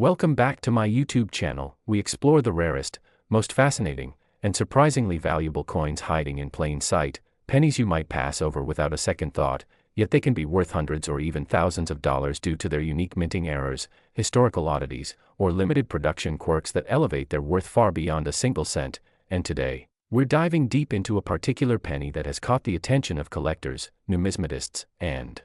Welcome back to my YouTube channel. We explore the rarest, most fascinating, and surprisingly valuable coins hiding in plain sight, pennies you might pass over without a second thought, yet they can be worth hundreds or even thousands of dollars due to their unique minting errors, historical oddities, or limited production quirks that elevate their worth far beyond a single cent. And today, we're diving deep into a particular penny that has caught the attention of collectors, numismatists, and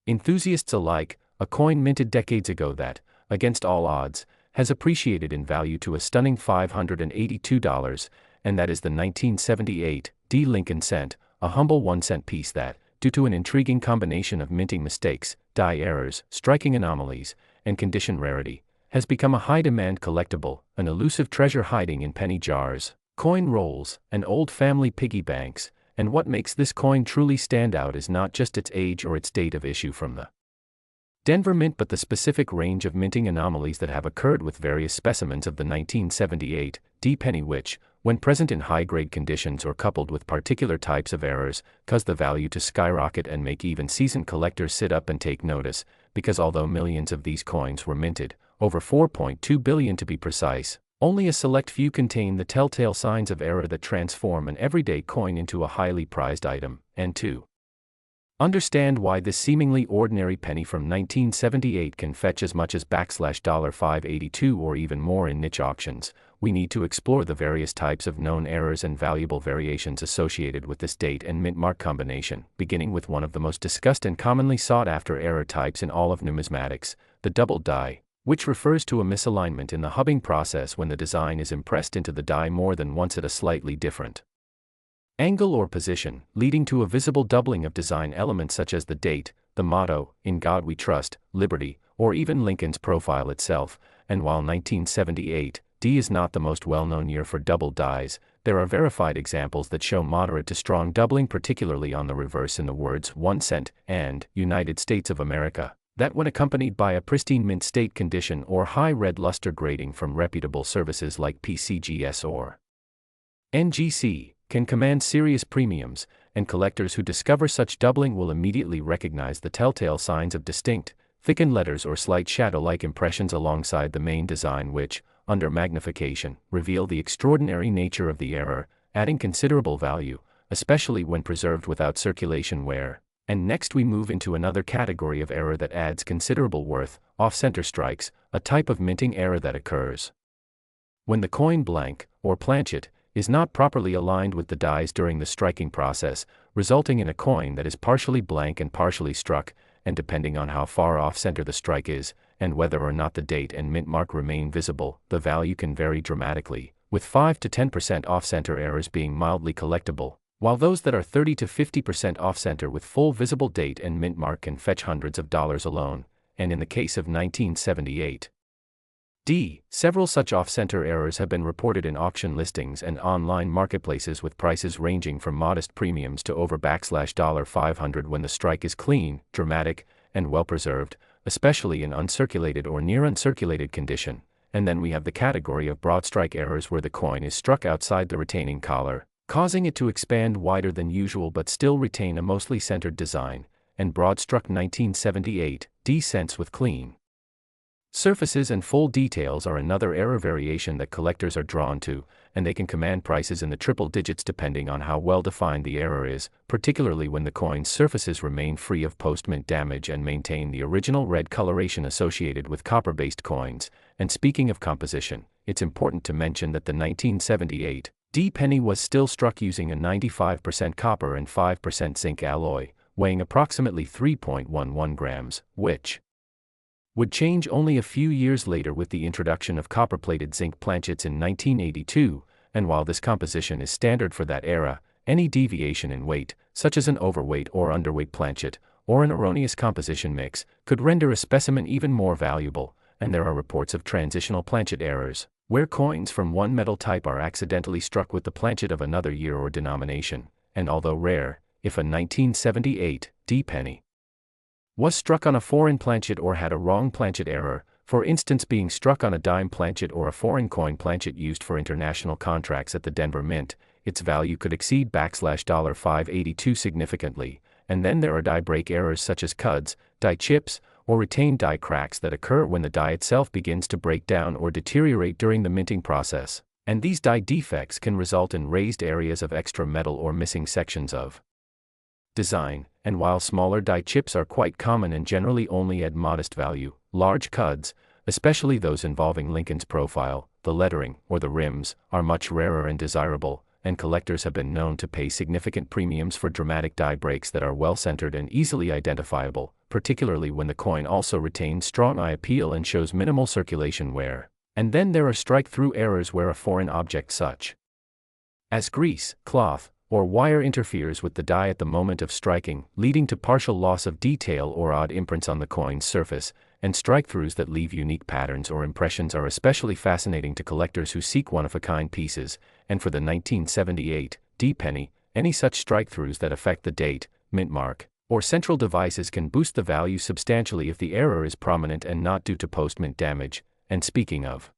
enthusiasts alike, a coin minted decades ago that, against all odds, has appreciated in value to a stunning $582, and that is the 1978 D. Lincoln cent, a humble 1-cent piece that, due to an intriguing combination of minting mistakes, die errors, striking anomalies, and condition rarity, has become a high-demand collectible, an elusive treasure hiding in penny jars, coin rolls, and old family piggy banks. And what makes this coin truly stand out is not just its age or its date of issue from the Denver Mint, but the specific range of minting anomalies that have occurred with various specimens of the 1978 D penny, which, when present in high-grade conditions or coupled with particular types of errors, cause the value to skyrocket and make even seasoned collectors sit up and take notice, because although millions of these coins were minted, over 4.2 billion to be precise, only a select few contain the telltale signs of error that transform an everyday coin into a highly prized item. And to understand why this seemingly ordinary penny from 1978 can fetch as much as $582 or even more in niche auctions, we need to explore the various types of known errors and valuable variations associated with this date and mint mark combination, beginning with one of the most discussed and commonly sought after error types in all of numismatics, the double die, which refers to a misalignment in the hubbing process when the design is impressed into the die more than once at a slightly different angle or position, leading to a visible doubling of design elements such as the date, the motto, "In God We Trust," Liberty, or even Lincoln's profile itself. And while 1978 D is not the most well-known year for double dies, there are verified examples that show moderate to strong doubling, particularly on the reverse in the words 1 cent and United States of America, that when accompanied by a pristine mint state condition or high red luster grading from reputable services like PCGS or NGC, can command serious premiums, and collectors who discover such doubling will immediately recognize the telltale signs of distinct, thickened letters or slight shadow-like impressions alongside the main design which, under magnification, reveal the extraordinary nature of the error, adding considerable value, especially when preserved without circulation wear. And next we move into another category of error that adds considerable worth, off-center strikes, a type of minting error that occurs when the coin blank, or planchet, is not properly aligned with the dies during the striking process, resulting in a coin that is partially blank and partially struck, and depending on how far off-center the strike is, and whether or not the date and mint mark remain visible, the value can vary dramatically, with 5 to 10% off-center errors being mildly collectible, while those that are 30 to 50% off-center with full visible date and mint mark can fetch hundreds of dollars alone. And in the case of 1978 D, several such off-center errors have been reported in auction listings and online marketplaces, with prices ranging from modest premiums to over $500 when the strike is clean, dramatic, and well-preserved, especially in uncirculated or near uncirculated condition. And then we have the category of broad strike errors where the coin is struck outside the retaining collar, causing it to expand wider than usual but still retain a mostly centered design, and broad struck 1978 D cents with clean surfaces and full details are another error variation that collectors are drawn to, and they can command prices in the triple digits depending on how well defined the error is, particularly when the coin's surfaces remain free of post-mint damage and maintain the original red coloration associated with copper-based coins. And speaking of composition, it's important to mention that the 1978 D penny was still struck using a 95% copper and 5% zinc alloy, weighing approximately 3.11 grams, which would change only a few years later with the introduction of copper-plated zinc planchets in 1982, and while this composition is standard for that era, any deviation in weight, such as an overweight or underweight planchet, or an erroneous composition mix, could render a specimen even more valuable. And there are reports of transitional planchet errors, where coins from one metal type are accidentally struck with the planchet of another year or denomination. And although rare, if a 1978 D penny was struck on a foreign planchet or had a wrong planchet error, for instance being struck on a dime planchet or a foreign coin planchet used for international contracts at the Denver Mint, its value could exceed $582 significantly. And then there are die break errors such as cuds, die chips, or retained die cracks that occur when the die itself begins to break down or deteriorate during the minting process, and these die defects can result in raised areas of extra metal or missing sections of design. And while smaller die chips are quite common and generally only add modest value, large cuds, especially those involving Lincoln's profile, the lettering, or the rims, are much rarer and desirable, and collectors have been known to pay significant premiums for dramatic die breaks that are well-centered and easily identifiable, particularly when the coin also retains strong eye appeal and shows minimal circulation wear. And then there are strike-through errors where a foreign object such as grease, cloth, or wire interferes with the die at the moment of striking, leading to partial loss of detail or odd imprints on the coin's surface, and strike-throughs that leave unique patterns or impressions are especially fascinating to collectors who seek one-of-a-kind pieces. And for the 1978 D penny, any such strike-throughs that affect the date, mint mark, or central devices can boost the value substantially if the error is prominent and not due to post-mint damage. And speaking of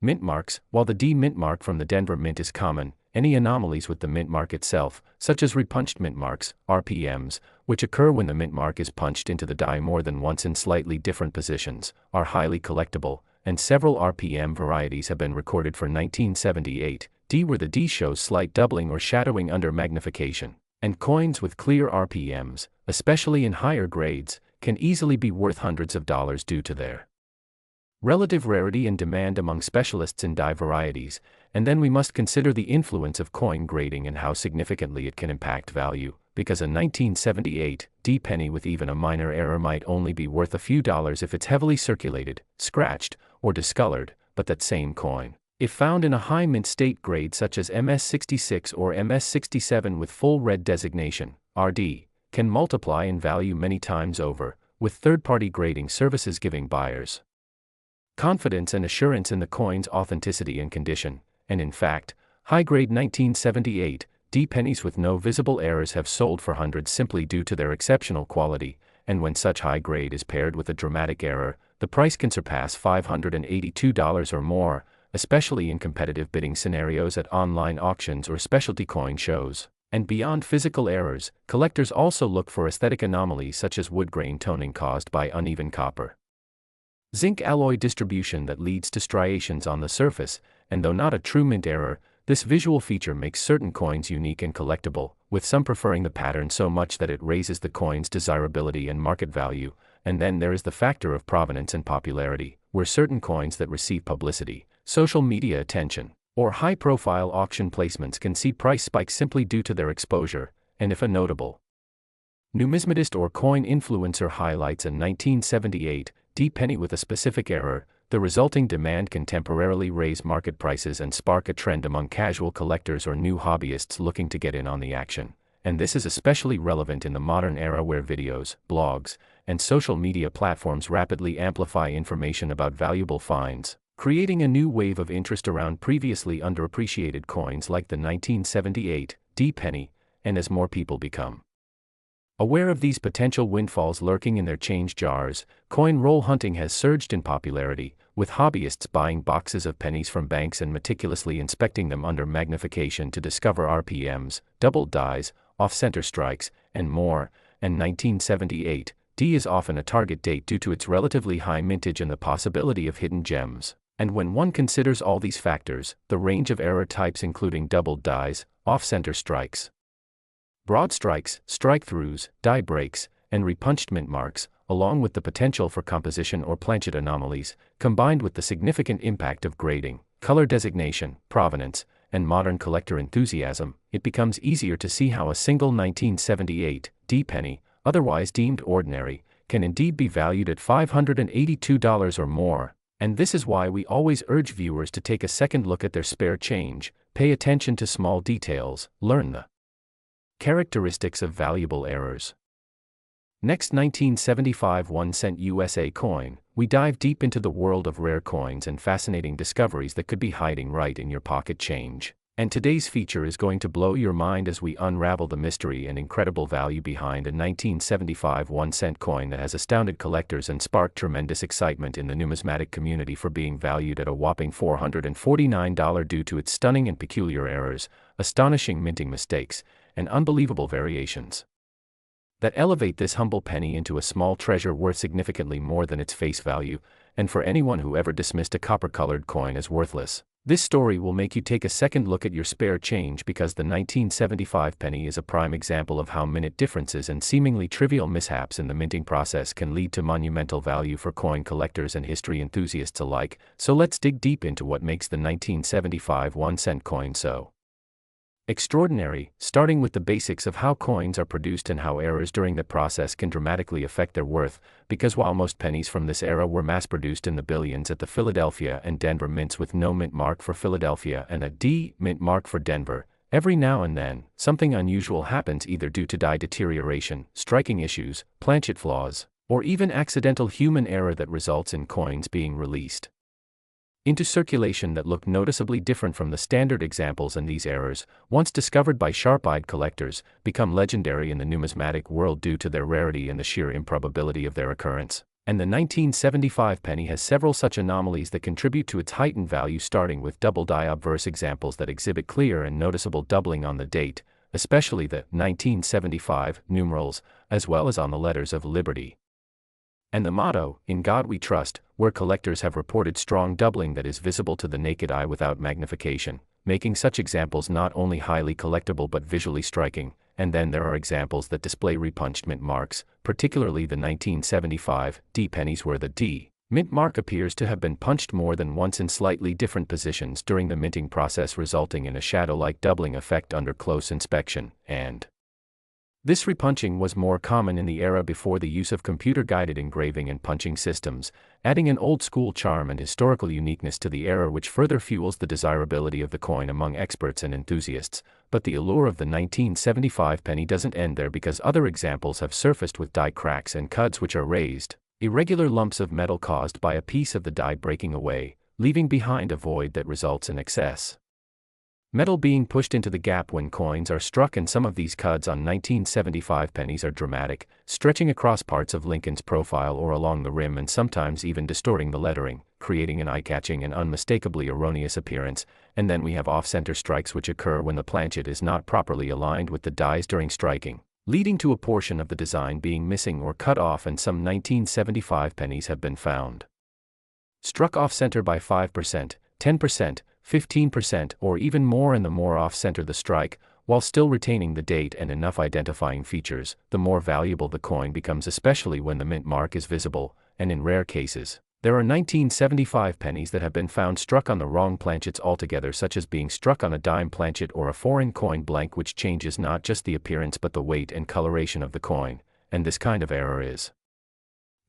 mint marks, while the D mint mark from the Denver Mint is common, any anomalies with the mint mark itself, such as repunched mint marks, RPMs, which occur when the mint mark is punched into the die more than once in slightly different positions, are highly collectible, and several RPM varieties have been recorded for 1978 D where the D shows slight doubling or shadowing under magnification, and coins with clear RPMs, especially in higher grades, can easily be worth hundreds of dollars due to their relative rarity and demand among specialists in die varieties. And then we must consider the influence of coin grading and how significantly it can impact value, because a 1978 D penny with even a minor error might only be worth a few dollars if it's heavily circulated, scratched, or discolored, but that same coin, if found in a high mint state grade such as MS66 or MS67 with full red designation, RD, can multiply in value many times over, with third-party grading services giving buyers confidence and assurance in the coin's authenticity and condition. And in fact, high-grade 1978 D pennies with no visible errors have sold for hundreds simply due to their exceptional quality, and when such high grade is paired with a dramatic error, the price can surpass $582 or more, especially in competitive bidding scenarios at online auctions or specialty coin shows. And beyond physical errors, collectors also look for aesthetic anomalies such as wood grain toning caused by uneven copper zinc alloy distribution that leads to striations on the surface, and though not a true mint error, this visual feature makes certain coins unique and collectible, with some preferring the pattern so much that it raises the coin's desirability and market value. And then there is the factor of provenance and popularity, where certain coins that receive publicity, social media attention, or high-profile auction placements can see price spikes simply due to their exposure. And if a notable numismatist or coin influencer highlights a 1978 D penny with a specific error, the resulting demand can temporarily raise market prices and spark a trend among casual collectors or new hobbyists looking to get in on the action. And this is especially relevant in the modern era where videos, blogs, and social media platforms rapidly amplify information about valuable finds, creating a new wave of interest around previously underappreciated coins like the 1978 D penny. And as more people become aware of these potential windfalls lurking in their change jars, coin roll hunting has surged in popularity, with hobbyists buying boxes of pennies from banks and meticulously inspecting them under magnification to discover RPMs, doubled dies, off-center strikes, and more. And 1978 D is often a target date due to its relatively high mintage and the possibility of hidden gems. And when one considers all these factors, the range of error types including doubled dies, off-center strikes, broad strikes, strike-throughs, die breaks, and repunched mint marks, along with the potential for composition or planchet anomalies, combined with the significant impact of grading, color designation, provenance, and modern collector enthusiasm, it becomes easier to see how a single 1978 D penny, otherwise deemed ordinary, can indeed be valued at $582 or more. And this is why we always urge viewers to take a second look at their spare change, pay attention to small details, learn the characteristics of valuable errors. Next, 1975 1-cent USA coin. We dive deep into the world of rare coins and fascinating discoveries that could be hiding right in your pocket change. And today's feature is going to blow your mind as we unravel the mystery and incredible value behind a 1975 1-cent coin that has astounded collectors and sparked tremendous excitement in the numismatic community for being valued at a whopping $449 due to its stunning and peculiar errors, astonishing minting mistakes, and unbelievable variations. that elevate this humble penny into a small treasure worth significantly more than its face value, and for anyone who ever dismissed a copper-colored coin as worthless. This story will make you take a second look at your spare change, because the 1975 penny is a prime example of how minute differences and seemingly trivial mishaps in the minting process can lead to monumental value for coin collectors and history enthusiasts alike. So let's dig deep into what makes the 1975 1-cent coin so extraordinary, starting with the basics of how coins are produced and how errors during the process can dramatically affect their worth, because while most pennies from this era were mass-produced in the billions at the Philadelphia and Denver mints with no mint mark for Philadelphia and a D mint mark for Denver, every now and then, something unusual happens, either due to die deterioration, striking issues, planchet flaws, or even accidental human error that results in coins being released into circulation that look noticeably different from the standard examples, and these errors, once discovered by sharp-eyed collectors, become legendary in the numismatic world due to their rarity and the sheer improbability of their occurrence. And the 1975 penny has several such anomalies that contribute to its heightened value, starting with double die obverse examples that exhibit clear and noticeable doubling on the date, especially the 1975 numerals, as well as on the letters of Liberty and the motto, "In God We Trust," where collectors have reported strong doubling that is visible to the naked eye without magnification, making such examples not only highly collectible but visually striking. And then there are examples that display repunched mint marks, particularly the 1975 D pennies, where the D mint mark appears to have been punched more than once in slightly different positions during the minting process, resulting in a shadow-like doubling effect under close inspection. And this repunching was more common in the era before the use of computer-guided engraving and punching systems, adding an old-school charm and historical uniqueness to the era, which further fuels the desirability of the coin among experts and enthusiasts. But the allure of the 1975 penny doesn't end there, because other examples have surfaced with die cracks and cuts, which are raised, irregular lumps of metal caused by a piece of the die breaking away, leaving behind a void that results in excess metal being pushed into the gap when coins are struck. And some of these cuts on 1975 pennies are dramatic, stretching across parts of Lincoln's profile or along the rim, and sometimes even distorting the lettering, creating an eye-catching and unmistakably erroneous appearance. And then we have off-center strikes, which occur when the planchet is not properly aligned with the dies during striking, leading to a portion of the design being missing or cut off. And some 1975 pennies have been found struck off-center by 5%, 10%, 15%, or even more, and the more off-center the strike, while still retaining the date and enough identifying features, the more valuable the coin becomes, especially when the mint mark is visible. And in rare cases, there are 1975 pennies that have been found struck on the wrong planchets altogether, such as being struck on a dime planchet or a foreign coin blank, which changes not just the appearance but the weight and coloration of the coin. And this kind of error is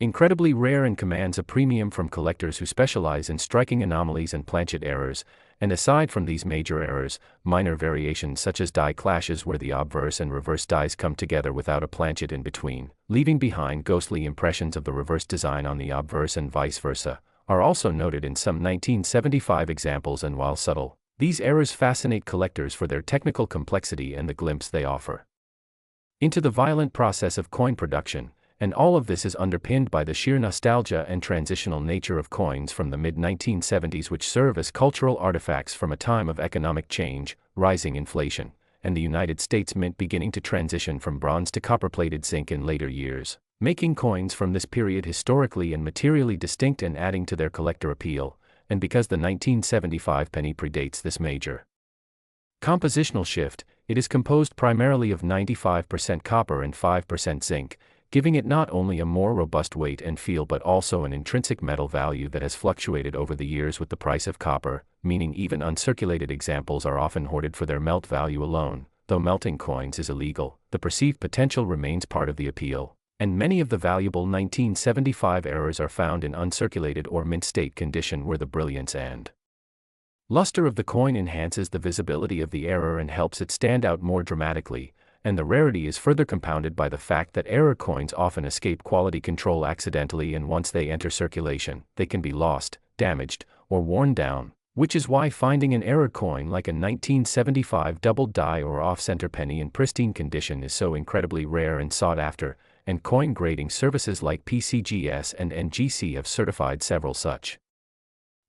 incredibly rare and commands a premium from collectors who specialize in striking anomalies and planchet errors. And aside from these major errors, minor variations such as die clashes, where the obverse and reverse dies come together without a planchet in between, leaving behind ghostly impressions of the reverse design on the obverse and vice versa, are also noted in some 1975 examples. And while subtle, these errors fascinate collectors for their technical complexity and the glimpse they offer into the violent process of coin production. And all of this is underpinned by the sheer nostalgia and transitional nature of coins from the mid-1970s, which serve as cultural artifacts from a time of economic change, rising inflation, and the United States Mint beginning to transition from bronze to copper-plated zinc in later years, making coins from this period historically and materially distinct and adding to their collector appeal. And because the 1975 penny predates this major compositional shift, it is composed primarily of 95% copper and 5% zinc, giving it not only a more robust weight and feel but also an intrinsic metal value that has fluctuated over the years with the price of copper, meaning even uncirculated examples are often hoarded for their melt value alone. Though melting coins is illegal, the perceived potential remains part of the appeal, and many of the valuable 1975 errors are found in uncirculated or mint state condition, where the brilliance and luster of the coin enhances the visibility of the error and helps it stand out more dramatically. And the rarity is further compounded by the fact that error coins often escape quality control accidentally, and once they enter circulation, they can be lost, damaged, or worn down, which is why finding an error coin like a 1975 double die or off-center penny in pristine condition is so incredibly rare and sought after. And coin grading services like PCGS and NGC have certified several such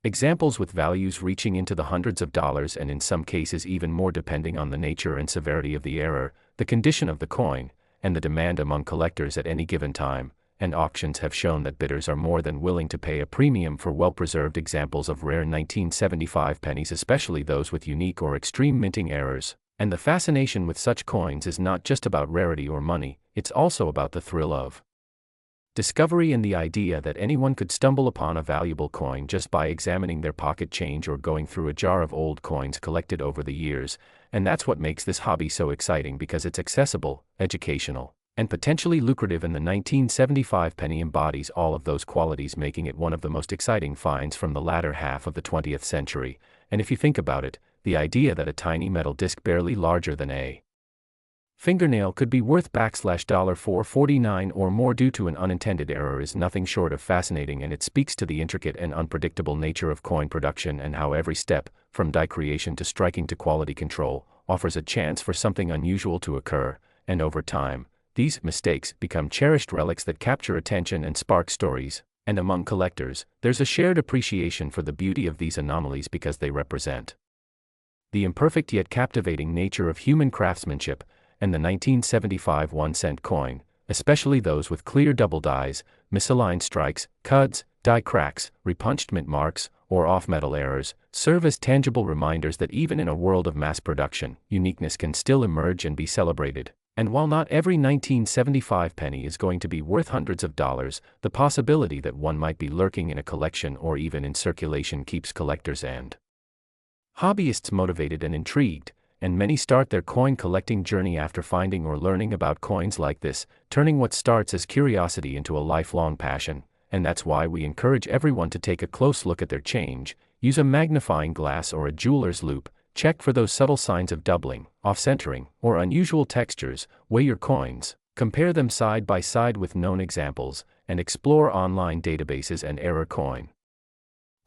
examples with values reaching into the hundreds of dollars, and in some cases even more, depending on the nature and severity of the error, the condition of the coin, and the demand among collectors at any given time, and auctions have shown that bidders are more than willing to pay a premium for well-preserved examples of rare 1975 pennies, especially those with unique or extreme minting errors. And the fascination with such coins is not just about rarity or money, it's also about the thrill of discovery and the idea that anyone could stumble upon a valuable coin just by examining their pocket change or going through a jar of old coins collected over the years. And that's what makes this hobby so exciting, because it's accessible, educational, and potentially lucrative, and the 1975 penny embodies all of those qualities, making it one of the most exciting finds from the latter half of the 20th century. And if you think about it, the idea that a tiny metal disc barely larger than a fingernail could be worth $4.49 or more due to an unintended error is nothing short of fascinating, and it speaks to the intricate and unpredictable nature of coin production and how every step, from die creation to striking to quality control, offers a chance for something unusual to occur. And over time, these mistakes become cherished relics that capture attention and spark stories. And among collectors, there's a shared appreciation for the beauty of these anomalies because they represent the imperfect yet captivating nature of human craftsmanship. And the 1975 1-cent coin, especially those with clear double dies, misaligned strikes, cuts, die cracks, repunched mint marks, or off-metal errors, serve as tangible reminders that even in a world of mass production, uniqueness can still emerge and be celebrated. And while not every 1975 penny is going to be worth hundreds of dollars, the possibility that one might be lurking in a collection or even in circulation keeps collectors and hobbyists motivated and intrigued. And many start their coin collecting journey after finding or learning about coins like this, turning what starts as curiosity into a lifelong passion. And that's why we encourage everyone to take a close look at their change, use a magnifying glass or a jeweler's loupe, check for those subtle signs of doubling, off-centering, or unusual textures, weigh your coins, compare them side by side with known examples, and explore online databases and error coin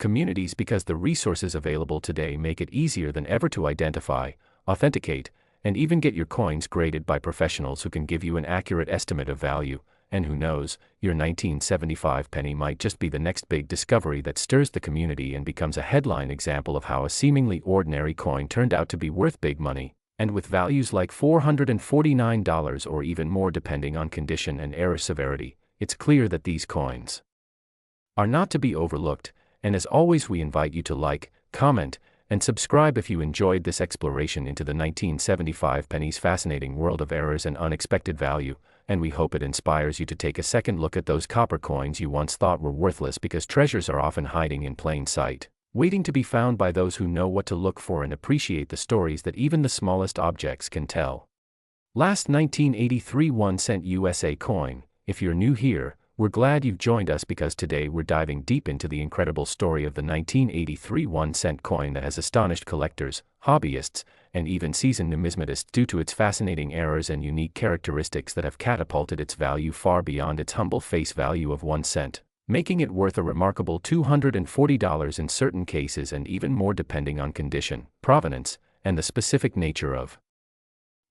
communities, because the resources available today make it easier than ever to identify, authenticate, and even get your coins graded by professionals who can give you an accurate estimate of value. And who knows, your 1975 penny might just be the next big discovery that stirs the community and becomes a headline example of how a seemingly ordinary coin turned out to be worth big money, and with values like $449 or even more depending on condition and error severity. It's clear that these coins are not to be overlooked, and as always we invite you to like, comment, and subscribe if you enjoyed this exploration into the 1975 penny's fascinating world of errors and unexpected value, and we hope it inspires you to take a second look at those copper coins you once thought were worthless, because treasures are often hiding in plain sight, waiting to be found by those who know what to look for and appreciate the stories that even the smallest objects can tell. Last 1983 1-cent USA coin. If you're new here, we're glad you've joined us, because today we're diving deep into the incredible story of the 1983 1-cent coin that has astonished collectors, hobbyists, and even seasoned numismatists due to its fascinating errors and unique characteristics that have catapulted its value far beyond its humble face value of 1 cent, making it worth a remarkable $240 in certain cases and even more depending on condition, provenance, and the specific nature of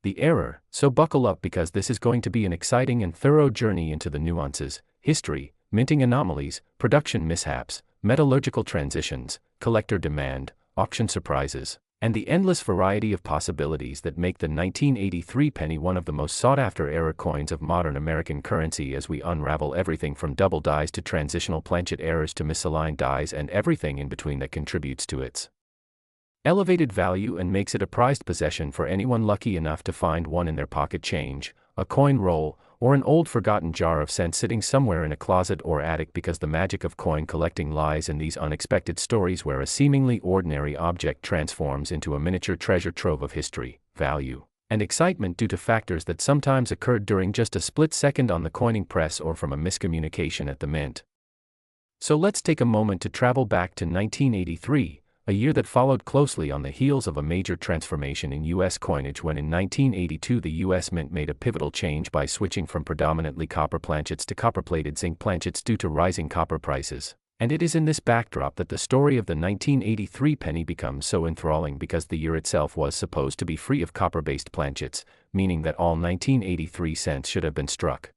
the error. So buckle up, because this is going to be an exciting and thorough journey into the nuances, history, minting anomalies, production mishaps, metallurgical transitions, collector demand, auction surprises, and the endless variety of possibilities that make the 1983 penny one of the most sought-after error coins of modern American currency, as we unravel everything from double dies to transitional planchet errors to misaligned dies and everything in between that contributes to its elevated value and makes it a prized possession for anyone lucky enough to find one in their pocket change, a coin roll, or an old forgotten jar of cents sitting somewhere in a closet or attic, because the magic of coin collecting lies in these unexpected stories where a seemingly ordinary object transforms into a miniature treasure trove of history, value, and excitement due to factors that sometimes occurred during just a split second on the coining press or from a miscommunication at the mint. So let's take a moment to travel back to 1983, a year that followed closely on the heels of a major transformation in U.S. coinage when in 1982 the U.S. Mint made a pivotal change by switching from predominantly copper planchets to copper-plated zinc planchets due to rising copper prices. And it is in this backdrop that the story of the 1983 penny becomes so enthralling, because the year itself was supposed to be free of copper-based planchets, meaning that all 1983 cents should have been struck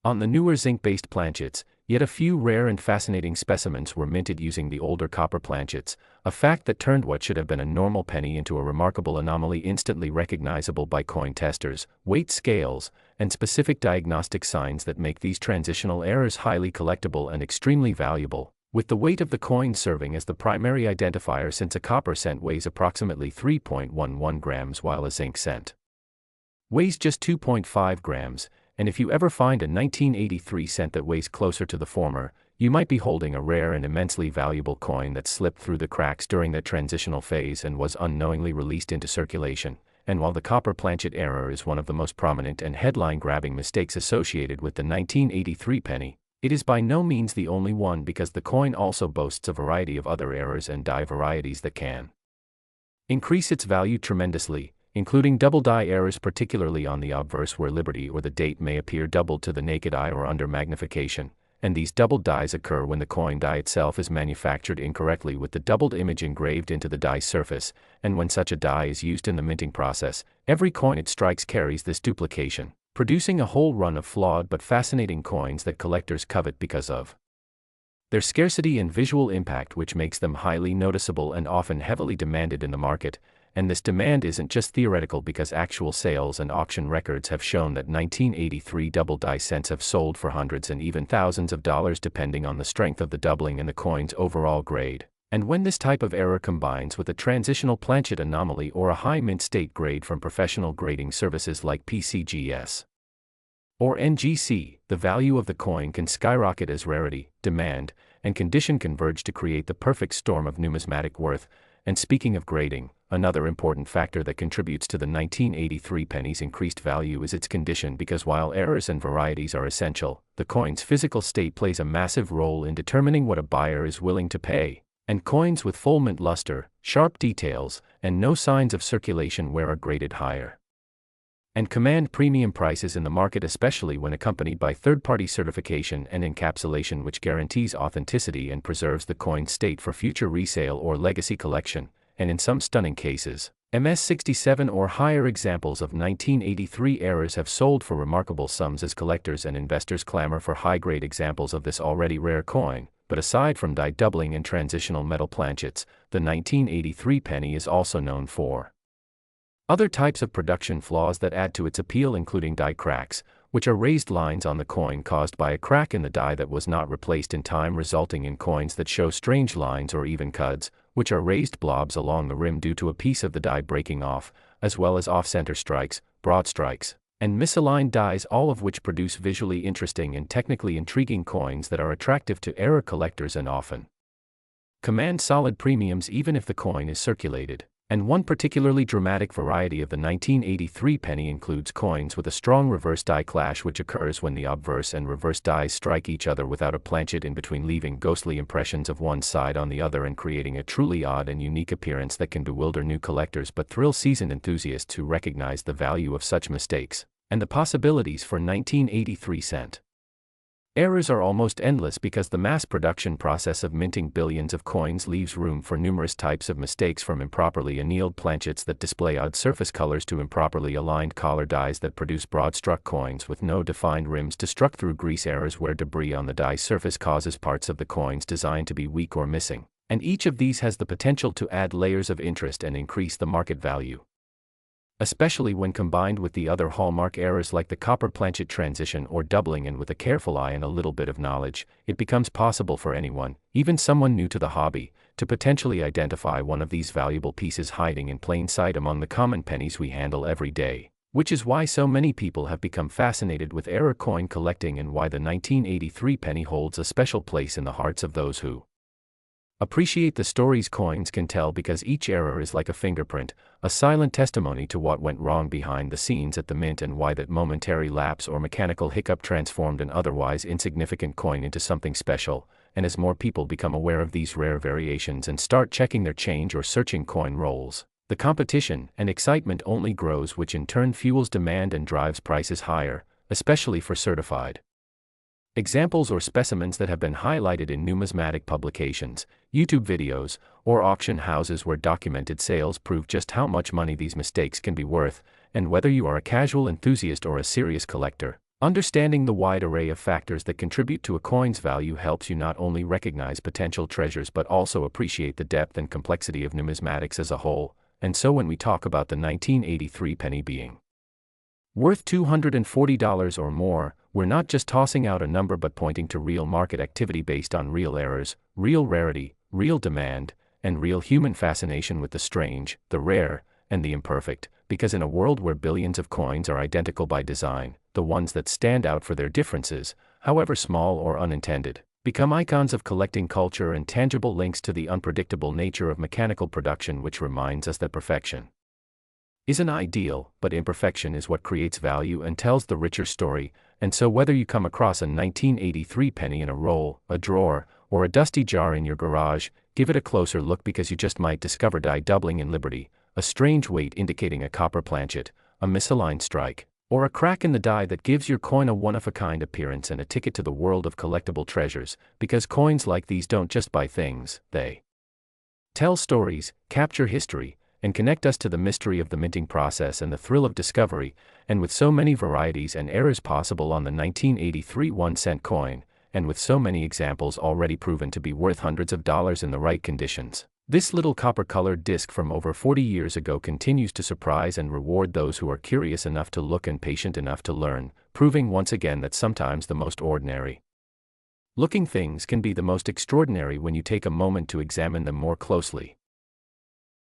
on the newer zinc-based planchets. Yet a few rare and fascinating specimens were minted using the older copper planchets, a fact that turned what should have been a normal penny into a remarkable anomaly instantly recognizable by coin testers, weight scales, and specific diagnostic signs that make these transitional errors highly collectible and extremely valuable, with the weight of the coin serving as the primary identifier since a copper cent weighs approximately 3.11 grams while a zinc cent weighs just 2.5 grams, and if you ever find a 1983 cent that weighs closer to the former, you might be holding a rare and immensely valuable coin that slipped through the cracks during that transitional phase and was unknowingly released into circulation. And while the copper planchet error is one of the most prominent and headline-grabbing mistakes associated with the 1983 penny, it is by no means the only one because the coin also boasts a variety of other errors and die varieties that can increase its value tremendously, including double die errors, particularly on the obverse where liberty or the date may appear doubled to the naked eye or under magnification, and these doubled dies occur when the coin die itself is manufactured incorrectly with the doubled image engraved into the die surface, and when such a die is used in the minting process, every coin it strikes carries this duplication, producing a whole run of flawed but fascinating coins that collectors covet because of their scarcity and visual impact, which makes them highly noticeable and often heavily demanded in the market. And this demand isn't just theoretical because actual sales and auction records have shown that 1983 double die cents have sold for hundreds and even thousands of dollars depending on the strength of the doubling and the coin's overall grade. And when this type of error combines with a transitional planchet anomaly or a high mint state grade from professional grading services like PCGS or NGC, the value of the coin can skyrocket as rarity, demand, and condition converge to create the perfect storm of numismatic worth. And speaking of grading, another important factor that contributes to the 1983 penny's increased value is its condition, because while errors and varieties are essential, the coin's physical state plays a massive role in determining what a buyer is willing to pay. And coins with full mint luster, sharp details, and no signs of circulation wear are graded higher and command premium prices in the market, especially when accompanied by third-party certification and encapsulation, which guarantees authenticity and preserves the coin's state for future resale or legacy collection. And in some stunning cases, MS-67 or higher examples of 1983 errors have sold for remarkable sums as collectors and investors clamor for high-grade examples of this already rare coin. But aside from die doubling and transitional metal planchets, the 1983 penny is also known for other types of production flaws that add to its appeal, including die cracks, which are raised lines on the coin caused by a crack in the die that was not replaced in time, resulting in coins that show strange lines, or even cuds, which are raised blobs along the rim due to a piece of the die breaking off, as well as off-center strikes, broad strikes, and misaligned dies, all of which produce visually interesting and technically intriguing coins that are attractive to error collectors and often command solid premiums even if the coin is circulated. And one particularly dramatic variety of the 1983 penny includes coins with a strong reverse die clash, which occurs when the obverse and reverse dies strike each other without a planchet in between, leaving ghostly impressions of one side on the other and creating a truly odd and unique appearance that can bewilder new collectors but thrill seasoned enthusiasts who recognize the value of such mistakes and the possibilities for 1983 cent. Errors are almost endless because the mass production process of minting billions of coins leaves room for numerous types of mistakes, from improperly annealed planchets that display odd surface colors to improperly aligned collar dies that produce broad-struck coins with no defined rims to struck through grease errors where debris on the die surface causes parts of the coins designed to be weak or missing. And each of these has the potential to add layers of interest and increase the market value, especially when combined with the other hallmark errors like the copper planchet transition or doubling. And with a careful eye and a little bit of knowledge, it becomes possible for anyone, even someone new to the hobby, to potentially identify one of these valuable pieces hiding in plain sight among the common pennies we handle every day. Which is why so many people have become fascinated with error coin collecting, and why the 1983 penny holds a special place in the hearts of those who appreciate the stories coins can tell, because each error is like a fingerprint, a silent testimony to what went wrong behind the scenes at the mint, and why that momentary lapse or mechanical hiccup transformed an otherwise insignificant coin into something special. And as more people become aware of these rare variations and start checking their change or searching coin rolls, the competition and excitement only grows, which in turn fuels demand and drives prices higher, especially for certified examples or specimens that have been highlighted in numismatic publications, YouTube videos, or auction houses where documented sales prove just how much money these mistakes can be worth. And whether you are a casual enthusiast or a serious collector, understanding the wide array of factors that contribute to a coin's value helps you not only recognize potential treasures but also appreciate the depth and complexity of numismatics as a whole. And so when we talk about the 1983 penny being Worth $240 or more, we're not just tossing out a number but pointing to real market activity based on real errors, real rarity, real demand, and real human fascination with the strange, the rare, and the imperfect, because in a world where billions of coins are identical by design, the ones that stand out for their differences, however small or unintended, become icons of collecting culture and tangible links to the unpredictable nature of mechanical production, which reminds us that perfection isn't ideal, but imperfection is what creates value and tells the richer story. And so whether you come across a 1983 penny in a roll, a drawer, or a dusty jar in your garage, give it a closer look, because you just might discover die doubling in liberty, a strange weight indicating a copper planchet, a misaligned strike, or a crack in the die that gives your coin a one-of-a-kind appearance and a ticket to the world of collectible treasures, because coins like these don't just buy things, they tell stories, capture history, and connect us to the mystery of the minting process and the thrill of discovery. And with so many varieties and errors possible on the 1983 1-cent coin, and with so many examples already proven to be worth hundreds of dollars in the right conditions, this little copper-colored disc from over 40 years ago continues to surprise and reward those who are curious enough to look and patient enough to learn, proving once again that sometimes the most ordinary looking things can be the most extraordinary when you take a moment to examine them more closely.